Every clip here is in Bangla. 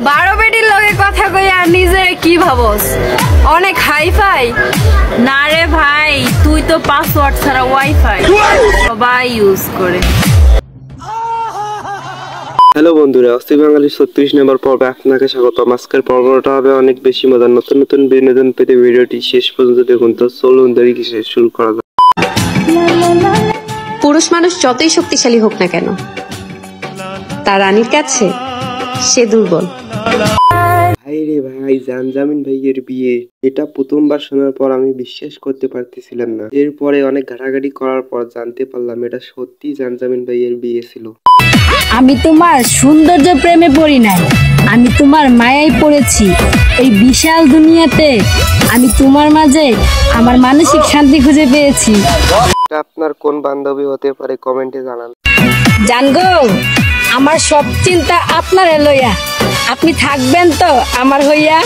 বারো বেটির লগে কথা কই আর নিজে কি ভাবস অনেক হাইফাই? না রে ভাই, তুই তো পাসওয়ার্ড ছাড়া ওয়াইফাই সবাই ইউজ করে। হ্যালো বন্ধুরা, অস্থি বাঙালির 36 নম্বর পর্বে আপনাকে স্বাগতম। আজকের পর্বটা হবে অনেক বেশি মজার। নতুন নতুন বিনোদন পেতে ভিডিওটি শেষ পর্যন্ত দেখুন। তো চলুন দেরি কিসে, শুরু করা যাক। পুরুষ মানুষ যতই শক্তিশালী হোক না কেন, তার রানীর কাছে সে দুর্বল। ভাই রে ভাই, জানজামিন ভাইয়ের বিয়ে, এটা প্রথমবার শোনার পর আমি বিশ্বাস করতে পারতেছিলাম না। এরপরে অনেক ঘাটাঘাটি করার পর জানতে পারলাম এটা সত্যি জানজামিন ভাইয়ের বিয়ে ছিল। আমি তোমার সৌন্দর্য প্রেমে পড়ি নাই, আমি তোমার মায়ায় পড়েছি। এই বিশাল দুনিয়াতে আমি তোমার মাঝে আমার মানসিক শান্তি খুঁজে পেয়েছি। আপনার কোন বান্ধবী হতে পারে কমেন্টে জানান। জানগো, আমার সব চিন্তা আপনার লইয়া, আপনি থাকবেন তো আমার হইয়া?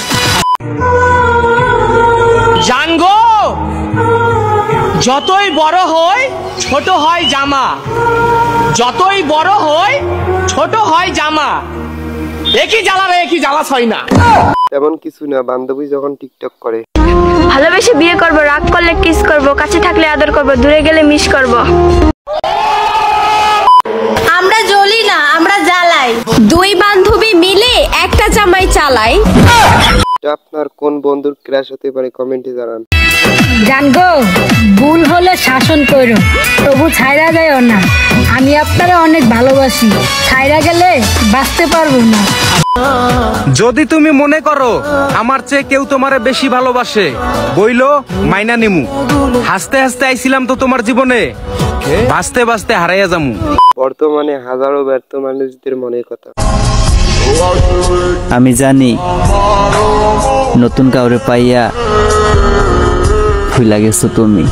জানগো, যতই বড় হয় ছোট হয় জামা, যতই বড় হয় ছোট হয় জামা। একই জ্বালা রে, একই জ্বালা হয় না। তেমন কিছু না, বান্ধবী যখন টিকটক করে। ভালোবেসে বিয়ে করব, রাগ করলে কিস করব, কাছে থাকলে আদর করব, দূরে গেলে মিস করব। আমরা জ্বলি না, আমরা জ্বালাই। দুই বান্ধবী মিলে একটা জামাই চালাই। আপনার কোন বন্ধুর ক্রাশ হতে পারে কমেন্টে জানান। জানগো, ভুল হলে শাসন করো, তবু ছাইরা যায়ও না। আমি আপনারা অনেক ভালোবাসি, ছাইরা গেলে বাঁচতে পারবো না। যদি তুমি মনে করো আমার চেয়ে কেউ তোমারে বেশি ভালোবাসে, বইলো মাইনা নিমু। হাসতে হাসতে আইছিলাম তো তোমার জীবনে, বাঁচতে বাঁচতে হারাইয়া যামু। বর্তমানে হাজারো ব্যর্থ মানুষদের মনের কথা। আমি জানি নতুন কাউরে পাইয়া ভুলা গেছো তুমি।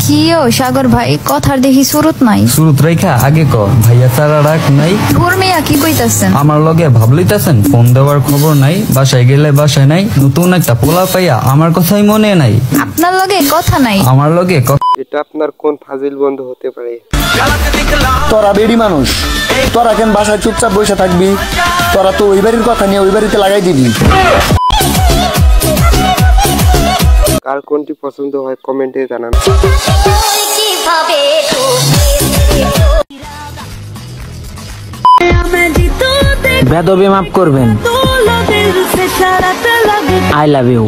কিও সাগর ভাই, কথার দেখি সুরত নাই। সুরত রেখা আগে ক, ভাইয়া তারা রাখ নাই। ধর্মিয়া কি কইতাছেন? আমার লগে ভাবলিতাছেন, ফোন দেওয়ার খবর নাই, বাসায় গেলে বাসায় নাই। নতুন একটা পোলা পাইয়া আমার কথাই মনে নাই। আপনার লগে কথা নাই, আমার লগে এটা আপনার কোন ফাজিল বন্ধু হতে পারে? তোরা বেডি মানুষ, তোরা কেন বাসায় চুপচাপ বসে থাকবি? তোরা তো ওই বাড়ির কথা নিয়ে ওই বাড়িতে লাগাই দিবি। কার কোনটি পছন্দ হয় কমেন্টে জানান। বেদবে মাফ করবেন। I love you.